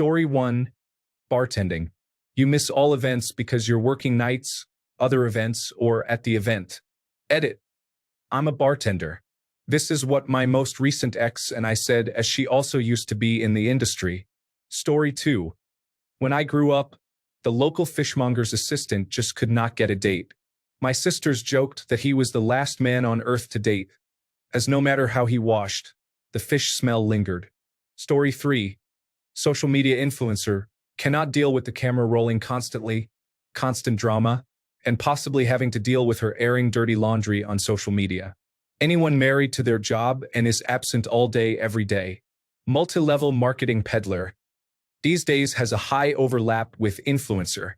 Story 1. Bartending. You miss all events because you're working nights, other events, or at the event. Edit. I'm a bartender. This is what my most recent ex and I said, as she also used to be in the industry. Story 2. When I grew up, the local fishmonger's assistant just could not get a date. My sisters joked that he was the last man on earth to date, as no matter how he washed, the fish smell lingered. Story 3. Social media influencer cannot deal with the camera rolling constantly, constant drama, and possibly having to deal with her airing dirty laundry on social media. Anyone married to their job and is absent all day every day. Multi-level marketing peddler. These days has a high overlap with influencer.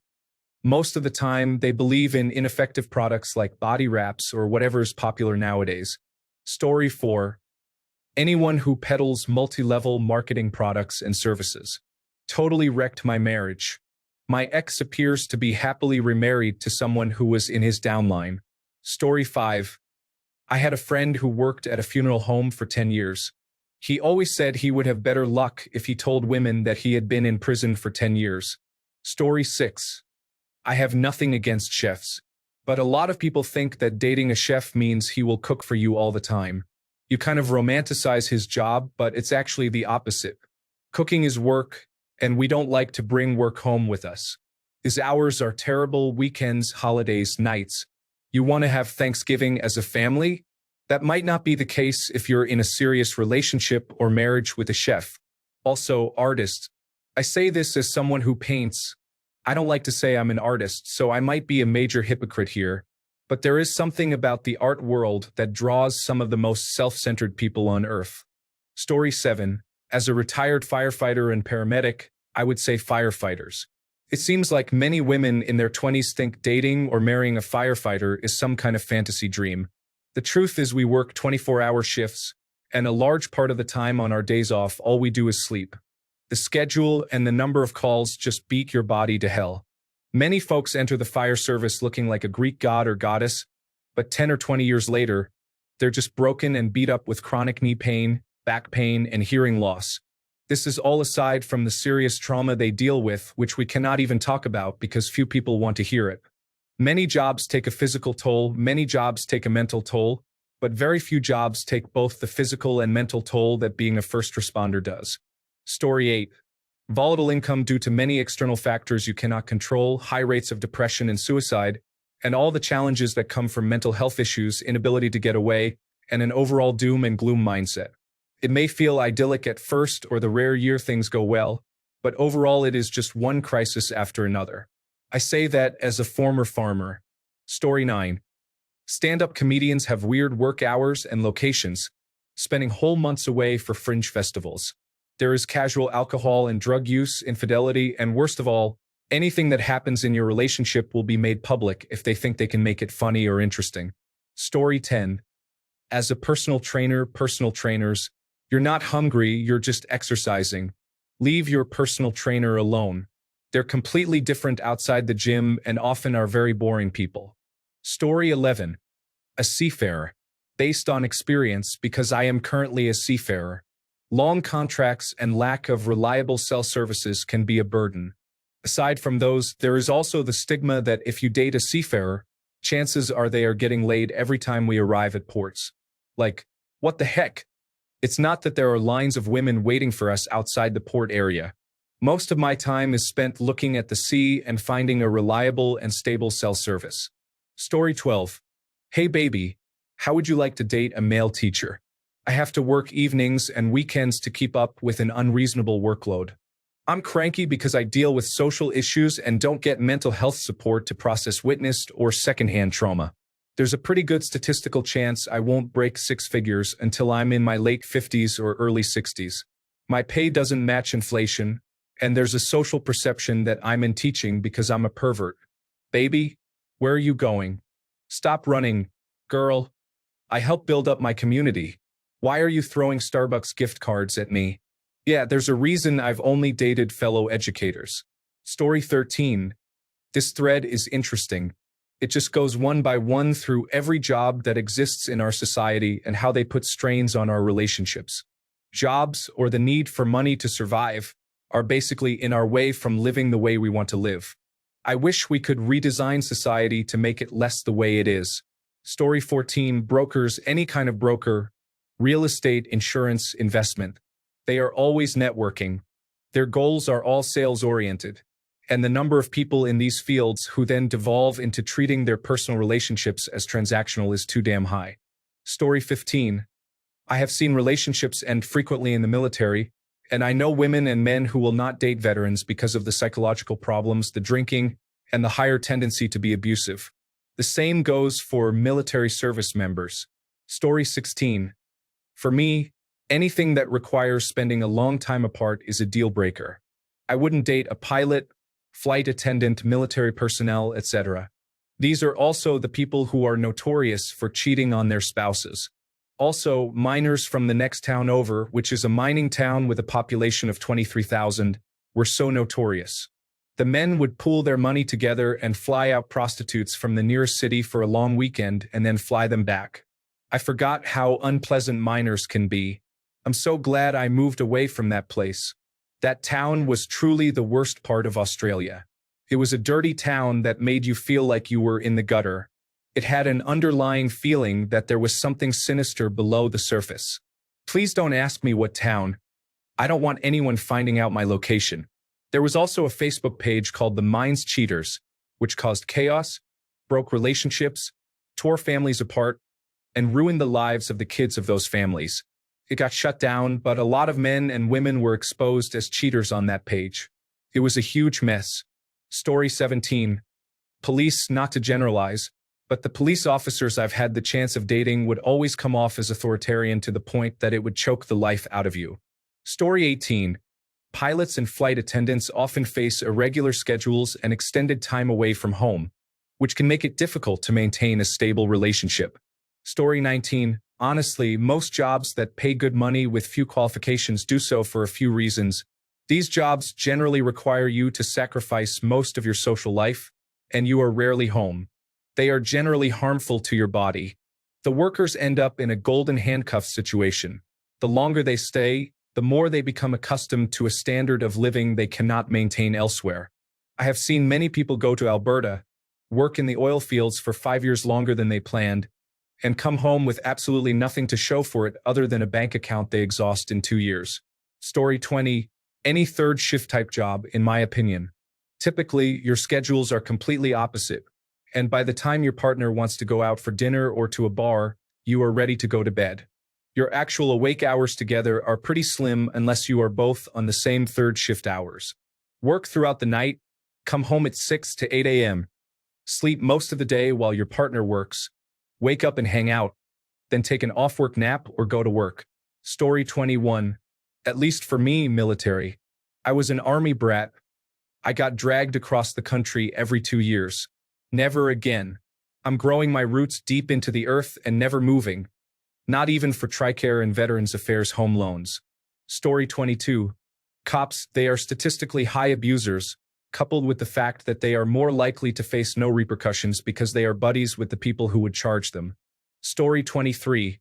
Most of the time, they believe in ineffective products like body wraps or whatever is popular nowadays. Story 4. Anyone who peddles multi-level marketing products and services. Totally wrecked my marriage. My ex appears to be happily remarried to someone who was in his downline. Story 5. I had a friend who worked at a funeral home for 10 years. He always said he would have better luck if he told women that he had been in prison for 10 years. Story 6. I have nothing against chefs, but a lot of people think that dating a chef means he will cook for you all the time. You kind of romanticize his job, but it's actually the opposite. Cooking is work, and we don't like to bring work home with us. His hours are terrible, weekends, holidays, nights. You want to have Thanksgiving as a family? That might not be the case if you're in a serious relationship or marriage with a chef. Also, artists. I say this as someone who paints. I don't like to say I'm an artist, so I might be a major hypocrite here. But there is something about the art world that draws some of the most self-centered people on earth. Story 7. As a retired firefighter and paramedic, I would say firefighters. It seems like many women in their 20s think dating or marrying a firefighter is some kind of fantasy dream. The truth is we work 24-hour shifts, and a large part of the time on our days off all we do is sleep. The schedule and the number of calls just beat your body to hell. Many folks enter the fire service looking like a Greek god or goddess, but 10 or 20 years later, they're just broken and beat up with chronic knee pain, back pain, and hearing loss. This is all aside from the serious trauma they deal with, which we cannot even talk about because few people want to hear it. Many jobs take a physical toll, many jobs take a mental toll, but very few jobs take both the physical and mental toll that being a first responder does. Story 8. Volatile income due to many external factors you cannot control, high rates of depression and suicide, and all the challenges that come from mental health issues, inability to get away, and an overall doom and gloom mindset. It may feel idyllic at first or the rare year things go well, but overall it is just one crisis after another. I say that as a former farmer. Story 9. Stand-up comedians have weird work hours and locations, spending whole months away for fringe festivals. There is casual alcohol and drug use, infidelity, and worst of all, anything that happens in your relationship will be made public if they think they can make it funny or interesting. Story 10. As a personal trainer, personal trainers, you're not hungry, you're just exercising. Leave your personal trainer alone. They're completely different outside the gym and often are very boring people. Story 11. A seafarer. Based on experience, because I am currently a seafarer. Long contracts and lack of reliable cell services can be a burden. Aside from those, there is also the stigma that if you date a seafarer, chances are they are getting laid every time we arrive at ports. Like, what the heck? It's not that there are lines of women waiting for us outside the port area. Most of my time is spent looking at the sea and finding a reliable and stable cell service. Story 12. Hey baby, how would you like to date a male teacher? I have to work evenings and weekends to keep up with an unreasonable workload. I'm cranky because I deal with social issues and don't get mental health support to process witnessed or secondhand trauma. There's a pretty good statistical chance I won't break 6 figures until I'm in my late 50s or early 60s. My pay doesn't match inflation, and there's a social perception that I'm in teaching because I'm a pervert. Baby, where are you going? Stop running, girl. I help build up my community. Why are you throwing Starbucks gift cards at me? Yeah, there's a reason I've only dated fellow educators. Story 13. This thread is interesting. It just goes one by one through every job that exists in our society and how they put strains on our relationships. Jobs, or the need for money to survive, are basically in our way from living the way we want to live. I wish we could redesign society to make it less the way it is. Story 14, brokers, any kind of broker, real estate, insurance, investment. They are always networking. Their goals are all sales-oriented. And the number of people in these fields who then devolve into treating their personal relationships as transactional is too damn high. Story 15. I have seen relationships end frequently in the military, and I know women and men who will not date veterans because of the psychological problems, the drinking, and the higher tendency to be abusive. The same goes for military service members. Story 16. For me, anything that requires spending a long time apart is a deal breaker. I wouldn't date a pilot, flight attendant, military personnel, etc. These are also the people who are notorious for cheating on their spouses. Also, miners from the next town over, which is a mining town with a population of 23,000, were so notorious. The men would pool their money together and fly out prostitutes from the nearest city for a long weekend and then fly them back. I forgot how unpleasant miners can be. I'm so glad I moved away from that place. That town was truly the worst part of Australia. It was a dirty town that made you feel like you were in the gutter. It had an underlying feeling that there was something sinister below the surface. Please don't ask me what town. I don't want anyone finding out my location. There was also a Facebook page called The Mines Cheaters, which caused chaos, broke relationships, tore families apart, and ruined the lives of the kids of those families. It got shut down, but a lot of men and women were exposed as cheaters on that page. It was a huge mess. Story 17. Police, not to generalize, but the police officers I've had the chance of dating would always come off as authoritarian to the point that it would choke the life out of you. Story 18. Pilots and flight attendants often face irregular schedules and extended time away from home, which can make it difficult to maintain a stable relationship. Story 19. Honestly, most jobs that pay good money with few qualifications do so for a few reasons. These jobs generally require you to sacrifice most of your social life, and you are rarely home. They are generally harmful to your body. The workers end up in a golden handcuff situation. The longer they stay, the more they become accustomed to a standard of living they cannot maintain elsewhere. I have seen many people go to Alberta, work in the oil fields for 5 years longer than they planned, and come home with absolutely nothing to show for it other than a bank account they exhaust in 2 years. Story 20. Any third shift type job, in my opinion. Typically, your schedules are completely opposite, and by the time your partner wants to go out for dinner or to a bar, you are ready to go to bed. Your actual awake hours together are pretty slim unless you are both on the same third shift hours. Work throughout the night, come home at 6 to 8 a.m., sleep most of the day while your partner works, wake up and hang out, then take an off-work nap or go to work. Story 21. At least for me, military. I was an army brat. I got dragged across the country every 2 years. Never again. I'm growing my roots deep into the earth and never moving. Not even for TRICARE and Veterans Affairs home loans. Story 22. Cops, they are statistically high abusers, coupled with the fact that they are more likely to face no repercussions because they are buddies with the people who would charge them. Story 23.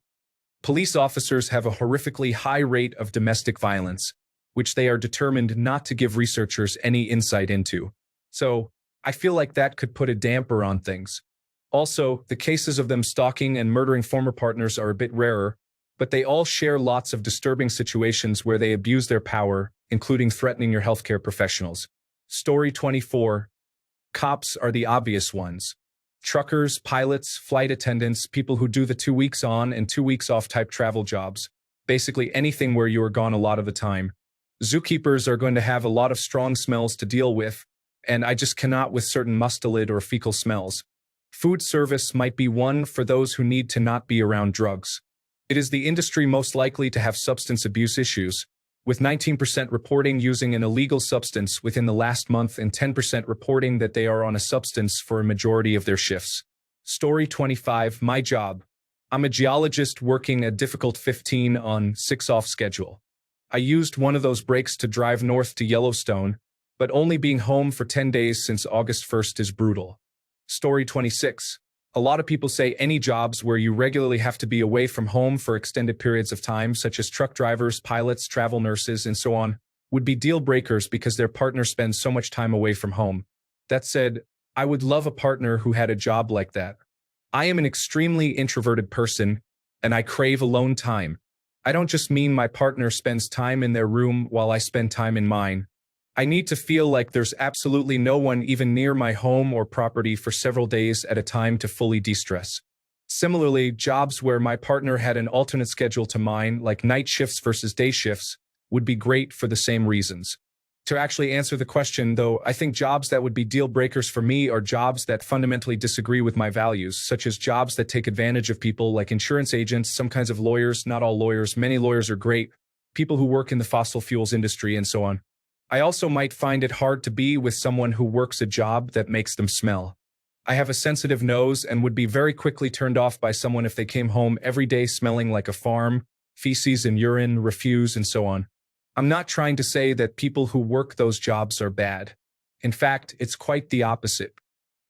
Police officers have a horrifically high rate of domestic violence, which they are determined not to give researchers any insight into. So, I feel like that could put a damper on things. Also, the cases of them stalking and murdering former partners are a bit rarer, but they all share lots of disturbing situations where they abuse their power, including threatening your healthcare professionals. Story 24. Cops are the obvious ones. Truckers, pilots, flight attendants, people who do the 2 weeks on and 2 weeks off type travel jobs. Basically anything where you are gone a lot of the time. Zookeepers are going to have a lot of strong smells to deal with, and I just cannot with certain mustelid or fecal smells. Food service might be one for those who need to not be around drugs. It is the industry most likely to have substance abuse issues, with 19% reporting using an illegal substance within the last month and 10% reporting that they are on a substance for a majority of their shifts. Story 25. My job. I'm a geologist working a difficult 15 on 6 off schedule. I used one of those breaks to drive north to Yellowstone, but only being home for 10 days since August 1st is brutal. Story 26. A lot of people say any jobs where you regularly have to be away from home for extended periods of time, such as truck drivers, pilots, travel nurses, and so on, would be deal breakers because their partner spends so much time away from home. That said, I would love a partner who had a job like that. I am an extremely introverted person, and I crave alone time. I don't just mean my partner spends time in their room while I spend time in mine. I need to feel like there's absolutely no one even near my home or property for several days at a time to fully de-stress. Similarly, jobs where my partner had an alternate schedule to mine, like night shifts versus day shifts, would be great for the same reasons. To actually answer the question, though, I think jobs that would be deal breakers for me are jobs that fundamentally disagree with my values, such as jobs that take advantage of people like insurance agents, some kinds of lawyers, not all lawyers, many lawyers are great, people who work in the fossil fuels industry, and so on. I also might find it hard to be with someone who works a job that makes them smell. I have a sensitive nose and would be very quickly turned off by someone if they came home every day smelling like a farm, feces and urine, refuse, and so on. I'm not trying to say that people who work those jobs are bad. In fact, it's quite the opposite.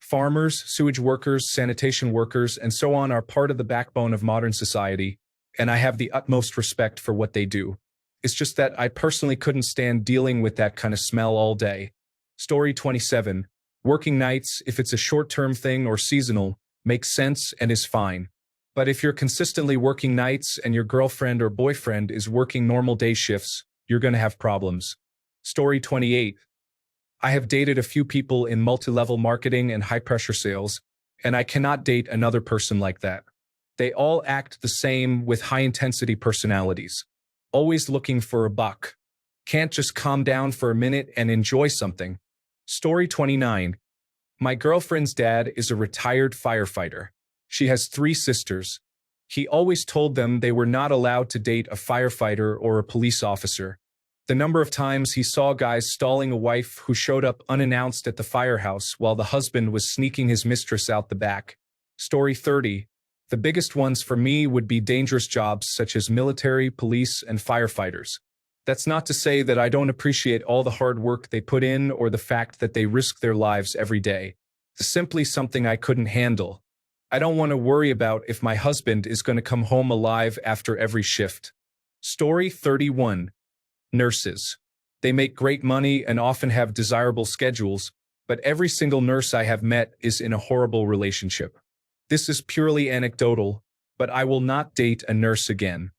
Farmers, sewage workers, sanitation workers, and so on are part of the backbone of modern society, and I have the utmost respect for what they do. It's just that I personally couldn't stand dealing with that kind of smell all day. Story 27. Working nights, if it's a short-term thing or seasonal, makes sense and is fine. But if you're consistently working nights and your girlfriend or boyfriend is working normal day shifts, you're going to have problems. Story 28. I have dated a few people in multi-level marketing and high-pressure sales, and I cannot date another person like that. They all act the same with high-intensity personalities, always looking for a buck. Can't just calm down for a minute and enjoy something. Story 29. My girlfriend's dad is a retired firefighter. She has 3 sisters. He always told them they were not allowed to date a firefighter or a police officer. The number of times he saw guys stalling a wife who showed up unannounced at the firehouse while the husband was sneaking his mistress out the back. Story 30. The biggest ones for me would be dangerous jobs such as military, police, and firefighters. That's not to say that I don't appreciate all the hard work they put in or the fact that they risk their lives every day. It's simply something I couldn't handle. I don't want to worry about if my husband is going to come home alive after every shift. Story 31. Nurses. They make great money and often have desirable schedules, but every single nurse I have met is in a horrible relationship. This is purely anecdotal, but I will not date a nurse again.